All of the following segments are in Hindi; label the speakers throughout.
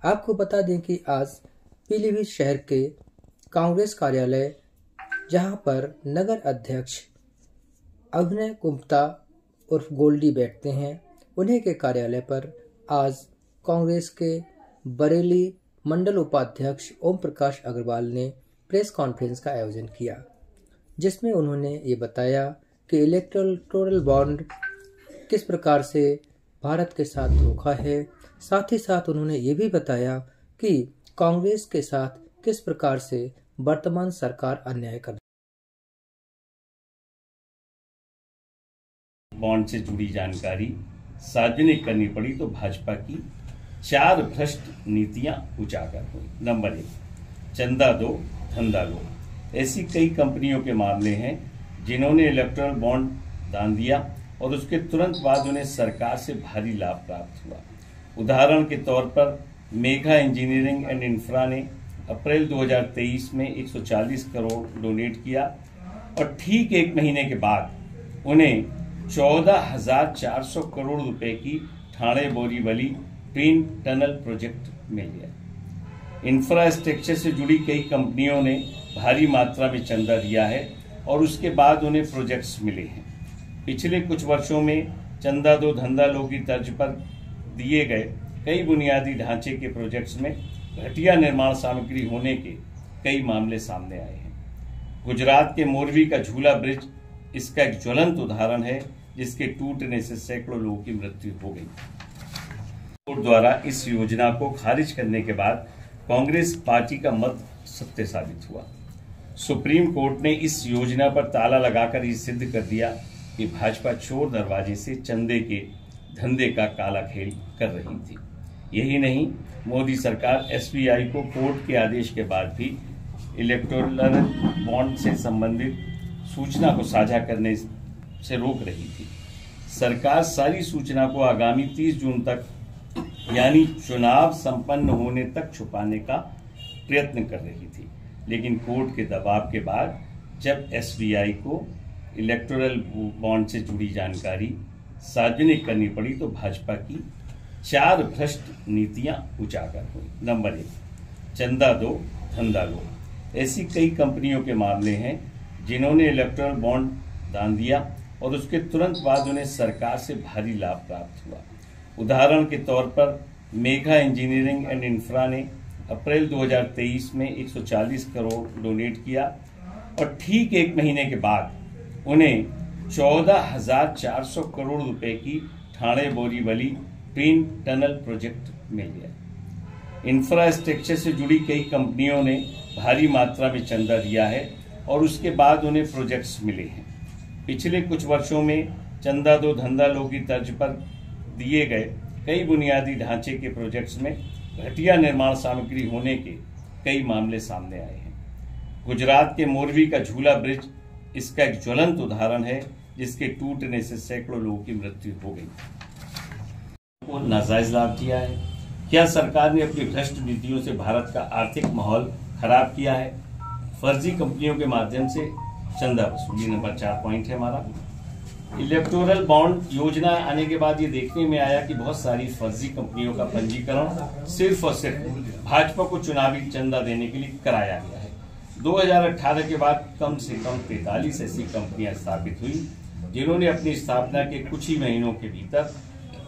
Speaker 1: आपको बता दें कि आज पीलीभीत शहर के कांग्रेस कार्यालय, जहां पर नगर अध्यक्ष अभिनय गुप्ता उर्फ गोल्डी बैठते हैं, उन्हीं के कार्यालय पर आज कांग्रेस के बरेली मंडल उपाध्यक्ष ओम प्रकाश अग्रवाल ने प्रेस कॉन्फ्रेंस का आयोजन किया, जिसमें उन्होंने ये बताया कि इलेक्टोरल बॉन्ड किस प्रकार से भारत के साथ धोखा है। साथ ही साथ उन्होंने ये भी बताया कि कांग्रेस के साथ किस प्रकार से वर्तमान सरकार अन्याय कर
Speaker 2: बॉन्ड से जुड़ी जानकारी सार्वजनिक करनी पड़ी तो भाजपा की 4 भ्रष्ट नीतियां उजागर हुई। नंबर 1, चंदा दो धंधा लो। ऐसी कई कंपनियों के मामले हैं जिन्होंने इलेक्टोरल बॉन्ड दान दिया और उसके तुरंत बाद उन्हें सरकार से भारी लाभ प्राप्त हुआ। उदाहरण के तौर पर मेघा इंजीनियरिंग एंड इंफ्रा ने अप्रैल 2023 में 140 करोड़ डोनेट किया और ठीक 1 महीने के बाद उन्हें 14,400 करोड़ रुपए की Thane Borivali twin tunnel project मिल गया। इंफ्रास्ट्रक्चर से जुड़ी कई कंपनियों ने भारी मात्रा में चंदा दिया है और उसके बाद उन्हें प्रोजेक्ट्स मिले हैं। पिछले कुछ वर्षों में चंदा दो धंधा लो की तर्ज पर दिए गए कई बुनियादी ढांचे के प्रोजेक्ट्स में घटिया निर्माण सामग्री होने के कई मामले सामने आए हैं। गुजरात के मोरबी का झूला ब्रिज इसका एक ज्वलंत उदाहरण है, जिसके टूटने से सैकड़ों लोगों की मृत्यु हो गई। कोर्ट द्वारा इस योजना को खारिज करने के बाद कांग्रेस पार्टी का मत सत्य साबित हुआ। सुप्रीम कोर्ट ने इस योजना पर ताला लगाकर ये सिद्ध कर दिया कि भाजपा चोर दरवाजे से चंदे के धंधे का काला खेल कर रही थी। यही नहीं, मोदी सरकार एसबीआई को कोर्ट के आदेश के बाद भी इलेक्टोरल बॉन्ड से संबंधित सूचना को साझा करने से रोक रही थी। सरकार सारी सूचना को आगामी 30 जून तक यानी चुनाव संपन्न होने तक छुपाने का प्रयत्न कर रही थी, लेकिन कोर्ट के दबाव के बाद जब एसबीआई को इलेक्टोरल बॉन्ड से जुड़ी जानकारी सार्वजनिक करनी पड़ी तो भाजपा की 4 भ्रष्ट नीतियां उजागर हुई। नंबर 1, चंदा दो धंधा लो। ऐसी कई कंपनियों के मामले हैं जिन्होंने इलेक्टोरल बॉन्ड दान दिया और उसके तुरंत बाद उन्हें सरकार से भारी लाभ प्राप्त हुआ। उदाहरण के तौर पर मेघा इंजीनियरिंग एंड इंफ्रा ने अप्रैल 2023 में 140 करोड़ डोनेट किया और ठीक 1 महीने के बाद उन्हें 14,400 करोड़ रुपए की Thane Borivali twin tunnel project मिल गया। इंफ्रास्ट्रक्चर से जुड़ी कई कंपनियों ने भारी मात्रा में चंदा दिया है और उसके बाद उन्हें प्रोजेक्ट्स मिले हैं। पिछले कुछ वर्षों में चंदा दो धंधा लो की तर्ज पर दिए गए कई बुनियादी ढांचे के प्रोजेक्ट्स में घटिया निर्माण सामग्री होने के कई मामले सामने आए हैं। गुजरात के मोरबी का झूला ब्रिज इसका एक ज्वलंत उदाहरण है, जिसके टूटने से सैकड़ों लोगों की मृत्यु हो गई। वो नाजायज लाभ दिया है। क्या सरकार ने अपनी भ्रष्ट नीतियों से भारत का आर्थिक माहौल खराब किया है? फर्जी कंपनियों के माध्यम से चंदा वसूली। नंबर 4 पॉइंट है हमारा। इलेक्टोरल बॉन्ड योजना आने के बाद ये देखने में आया कि बहुत सारी फर्जी कंपनियों का पंजीकरण सिर्फ और सिर्फ भाजपा को चुनावी चंदा देने के लिए कराया गया है। 2018 के बाद कम से कम 43 ऐसी कंपनियां स्थापित हुई जिन्होंने अपनी स्थापना के कुछ ही महीनों के भीतर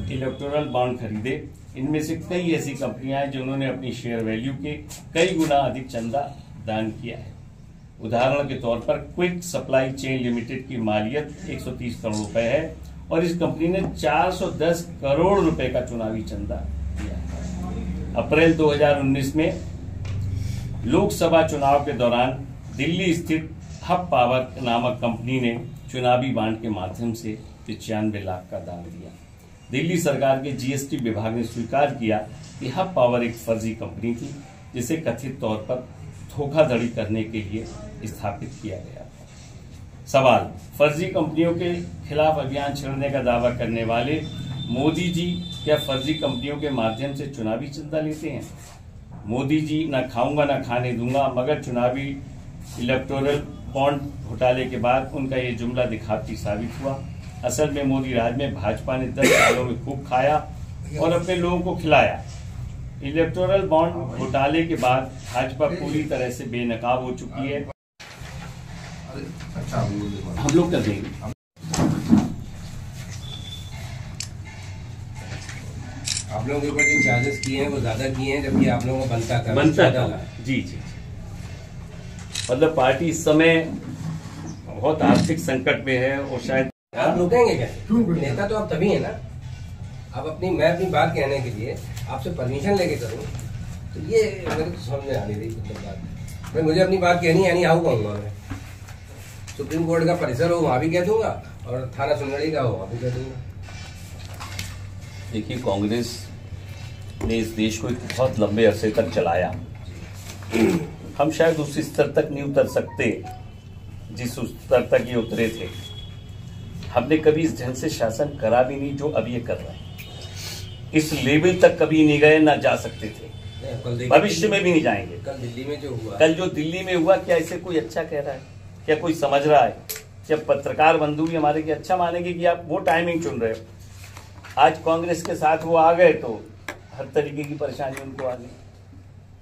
Speaker 2: इलेक्टोरल बॉन्ड खरीदे। इनमें से कई ऐसी कंपनियां हैं जिन्होंने अपनी शेयर वैल्यू के कई गुना अधिक चंदा दान किया है। उदाहरण के तौर पर क्विक सप्लाई चेन लिमिटेड की मालियत 130 करोड़ रुपए है और इस कंपनी ने 410 करोड़ रुपए का चुनावी चंदा दिया है। अप्रैल 2019 में लोकसभा चुनाव के दौरान दिल्ली स्थित हब पावर नामक कंपनी ने चुनावी बांड के माध्यम से 95 लाख का दान दिया। दिल्ली सरकार के जीएसटी विभाग ने स्वीकार किया कि हब पावर एक फर्जी कंपनी थी, जिसे कथित तौर पर धोखाधड़ी करने के लिए स्थापित किया गया था। सवाल, फर्जी कंपनियों के खिलाफ अभियान छेड़ने का दावा करने वाले मोदी जी क्या फर्जी कंपनियों के माध्यम से चुनावी चंदा लेते हैं? मोदी जी न खाऊंगा न खाने दूंगा, मगर चुनावी इलेक्टोरल बॉन्ड घोटाले के बाद उनका ये जुमला दिखावटी साबित हुआ। असल में मोदी राज में भाजपा ने 10 सालों में खूब खाया और अपने लोगों को खिलाया। इलेक्टोरल बॉन्ड घोटाले के बाद भाजपा पूरी तरह से बेनकाब हो चुकी है। हम लोग कर देंगे।
Speaker 3: आप लोगों के ऊपर जो चार्जेस किए हैं वो ज्यादा किए हैं, जबकि आप लोगों को
Speaker 2: बनता था। जी जी, मतलब पार्टी इस समय बहुत आर्थिक संकट में है और शायद
Speaker 3: आप रुकेंगे क्या? नेता तो आप तभी है ना। आप मैं अपनी बात कहने के लिए आपसे परमिशन लेके करूँ तो ये मेरे को समझ में आ नहीं रही बात। मुझे अपनी बात कहनी है, नहीं आऊँ कहूँगा मैं। सुप्रीम कोर्ट का परिसर हो वहाँ भी कह दूंगा और थाना सुनगढ़ी का हो वहाँ भी कह दूंगा।
Speaker 2: देखिए, कांग्रेस ने इस देश को एक बहुत लंबे अरसे तक चलाया। हम शायद उस स्तर तक नहीं उतर सकते जिस स्तर तक ये उतरे थे। हमने कभी इस ढंग से शासन करा भी नहीं जो अब ये कर रहे हैं। इस लेवल तक कभी नहीं गए, ना जा सकते थे, भविष्य में भी नहीं जाएंगे।
Speaker 3: कल दिल्ली में जो हुआ,
Speaker 2: कल जो दिल्ली में हुआ, क्या इसे कोई अच्छा कह रहा है? क्या कोई समझ रहा है? जब पत्रकार बंधु भी हमारे की अच्छा मानेंगे कि आप वो टाइमिंग चुन रहे हो। आज कांग्रेस के साथ वो आ गए तो हर तरीके की परेशानी उनको आ गई।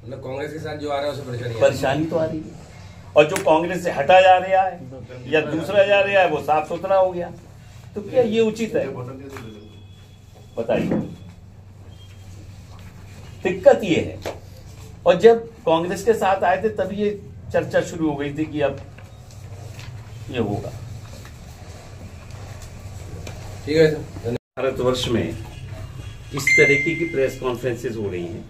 Speaker 3: मतलब कांग्रेस के साथ जो आ रहा है उसे
Speaker 2: परेशानी तो आ रही है, और जो कांग्रेस से हटा जा रहा है या दूसरा जा रहा है वो साफ सुथरा हो गया। तो क्या ये उचित है? बताइए। दिक्कत ये है। और जब कांग्रेस के साथ आए थे तब ये चर्चा शुरू हो गई थी कि अब ये होगा।
Speaker 3: ठीक है सर।
Speaker 2: भारतवर्ष में इस तरीके की प्रेस कॉन्फ्रेंसेस हो रही हैं।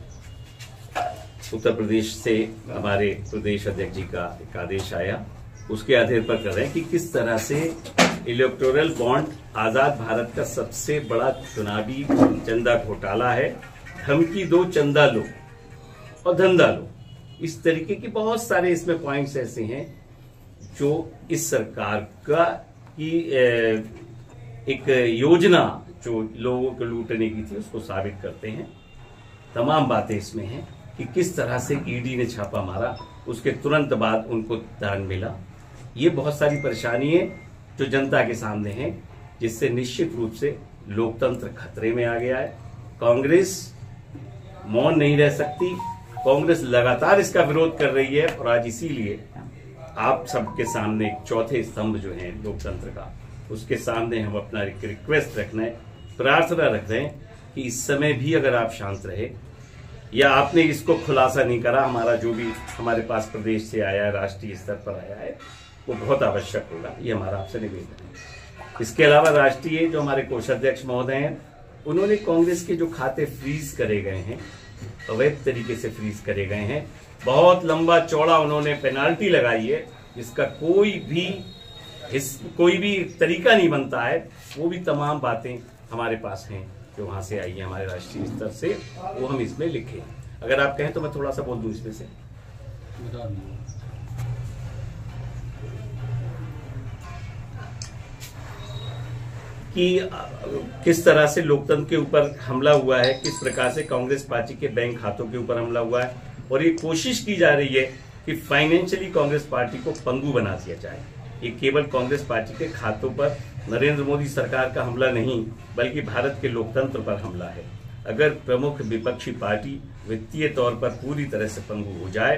Speaker 2: उत्तर प्रदेश से हमारे प्रदेश अध्यक्ष जी का एक आदेश आया, उसके आधार पर कर रहे हैं कि किस तरह से इलेक्टोरल बॉन्ड आजाद भारत का सबसे बड़ा चुनावी चंदा घोटाला है। धमकी दो, चंदा लो और धंधा लो। इस तरीके की बहुत सारे इसमें पॉइंट्स ऐसे हैं जो इस सरकार का की एक योजना जो लोगों को लूटने की थी उसको साबित करते हैं। तमाम बातें इसमें हैं कि किस तरह से ईडी ने छापा मारा, उसके तुरंत बाद उनको दान मिला। ये बहुत सारी परेशानी है जो जनता के सामने है, जिससे निश्चित रूप से लोकतंत्र खतरे में आ गया है। कांग्रेस मौन नहीं रह सकती। कांग्रेस लगातार इसका विरोध कर रही है और आज इसीलिए आप सबके सामने एक चौथे स्तंभ जो है लोकतंत्र का, उसके सामने हम अपना रिक्वेस्ट रखना है, प्रार्थना रख रहे हैं कि इस समय भी अगर आप शांत रहे या आपने इसको खुलासा नहीं करा, हमारा जो भी हमारे पास प्रदेश से आया है, राष्ट्रीय स्तर पर आया है, वो बहुत आवश्यक होगा। ये हमारा आपसे निवेदन है। इसके अलावा राष्ट्रीय जो हमारे कोषाध्यक्ष महोदय हैं, उन्होंने कांग्रेस के जो खाते फ्रीज करे गए हैं, अवैध तरीके से फ्रीज करे गए हैं, बहुत लंबा चौड़ा उन्होंने पेनाल्टी लगाई है, जिसका कोई भी तरीका नहीं बनता है। वो भी तमाम बातें हमारे पास हैं जो वहां से आई है हमारे राष्ट्रीय स्तर से, वो हम इसमें लिखे। अगर आप कहें तो मैं थोड़ा सा बोल दूं इसमें से। कि किस तरह से लोकतंत्र के ऊपर हमला हुआ है, किस प्रकार से कांग्रेस पार्टी के बैंक खातों के ऊपर हमला हुआ है, और ये कोशिश की जा रही है कि फाइनेंशियली कांग्रेस पार्टी को पंगु बना दिया जाए। ये केवल कांग्रेस पार्टी के खातों पर नरेंद्र मोदी सरकार का हमला नहीं, बल्कि भारत के लोकतंत्र पर हमला है। अगर प्रमुख विपक्षी पार्टी वित्तीय तौर पर पूरी तरह से पंगु हो जाए,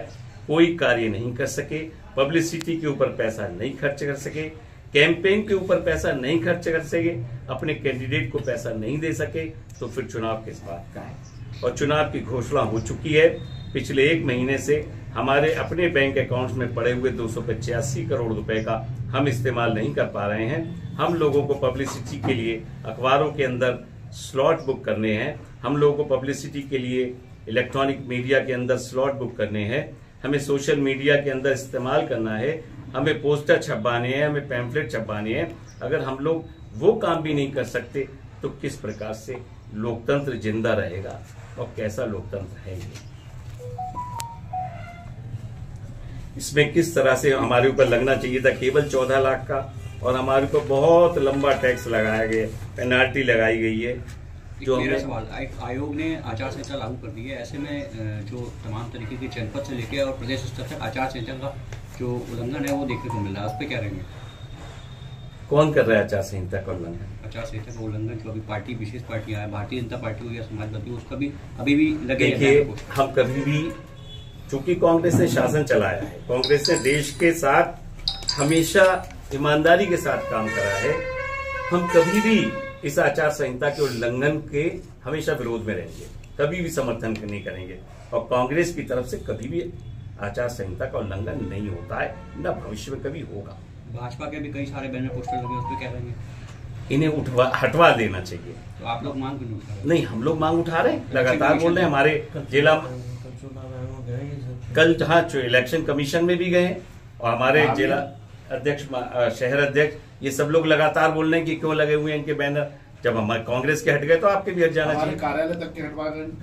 Speaker 2: कोई कार्य नहीं कर सके, पब्लिसिटी के ऊपर पैसा नहीं खर्च कर सके, कैंपेन के ऊपर पैसा नहीं खर्च कर सके, अपने कैंडिडेट को पैसा नहीं दे सके, तो फिर चुनाव किस बात का है। और चुनाव की घोषणा हो चुकी है। पिछले 1 महीने से हमारे अपने बैंक अकाउंट्स में पड़े हुए 285 करोड़ रुपए का हम इस्तेमाल नहीं कर पा रहे हैं। हम लोगों को पब्लिसिटी के लिए अखबारों के अंदर स्लॉट बुक करने हैं, हम लोगों को पब्लिसिटी के लिए इलेक्ट्रॉनिक मीडिया के अंदर स्लॉट बुक करने हैं, हमें सोशल मीडिया के अंदर इस्तेमाल करना है, हमें पोस्टर छपवाने हैं, हमें पैम्फलेट छपवाने हैं। अगर हम लोग वो काम भी नहीं कर सकते तो किस प्रकार से लोकतंत्र जिंदा रहेगा और कैसा लोकतंत्र है ये। इसमें किस तरह से हमारे ऊपर लगना चाहिए था केवल 14 लाख का, और हमारे ऊपर बहुत लंबा टैक्स लगाया गया, पेनाल्टी लगाई गई है।
Speaker 4: जो मेरा सवाल, आयोग ने आचार संहिता लागू कर दी है, ऐसे में जो तमाम तरीके की जनपद से लेकर और प्रदेश स्तर तक आचार संहिता का जो उल्लंघन है वो देखने को मिल रहा है, उस पर क्या रहेंगे?
Speaker 2: कौन कर रहा है आचार संहिता का उल्लंघन?
Speaker 4: आचार संहिता का उल्लंघन जो अभी पार्टी विशेष पार्टियां हैं, भारतीय जनता पार्टी हो या समाजवादी हो, उसका भी अभी भी लगे हैं।
Speaker 2: देखिए, हम कभी भी, चूंकि कांग्रेस ने शासन चलाया है, कांग्रेस ने देश के साथ हमेशा ईमानदारी के साथ काम करा है, हम कभी भी इस आचार संहिता के उल्लंघन के हमेशा विरोध में रहेंगे, कभी भी समर्थन नहीं करेंगे। और कांग्रेस की तरफ से कभी भी आचार संहिता का उल्लंघन नहीं होता है, न भविष्य में कभी होगा।
Speaker 4: भाजपा के भी कई सारे बैनर पोस्टर लगे, उस पर क्या करेंगे?
Speaker 2: इन्हें हटवा देना चाहिए।
Speaker 4: तो आप लोग मांग क्यों नहीं उठा रहे?
Speaker 2: नहीं, हम लोग मांग उठा रहे हैं, लगातार बोल रहे हैं। हमारे जिला कल जहाँ इलेक्शन कमीशन में भी गए और हमारे जिला अध्यक्ष, शहर अध्यक्ष, ये सब लोग लगातार बोल रहे हैं कि क्यों लगे हुए हैं इनके बैनर। जब हमारे कांग्रेस के हट गए तो आपके भी हट जाना चाहिए।
Speaker 3: कार्यालय तक के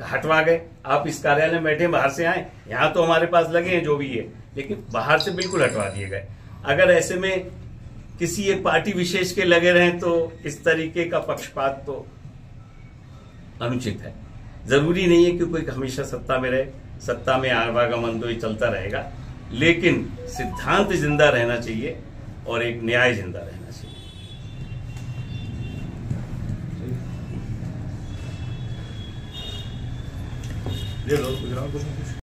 Speaker 2: हटवा गए। आप इस कार्यालय में बैठे, बाहर से आए, यहाँ तो हमारे पास लगे हैं जो भी है, लेकिन बाहर से बिल्कुल हटवा दिए गए। अगर ऐसे में किसी एक पार्टी विशेष के लगे रहें तो इस तरीके का पक्षपात तो अनुचित है। जरूरी नहीं है कि कोई हमेशा सत्ता में रहे, सत्ता में आवागमन तो ये चलता रहेगा, लेकिन सिद्धांत जिंदा रहना चाहिए और एक न्याय जिंदा रहना चाहिए।
Speaker 5: ये लोग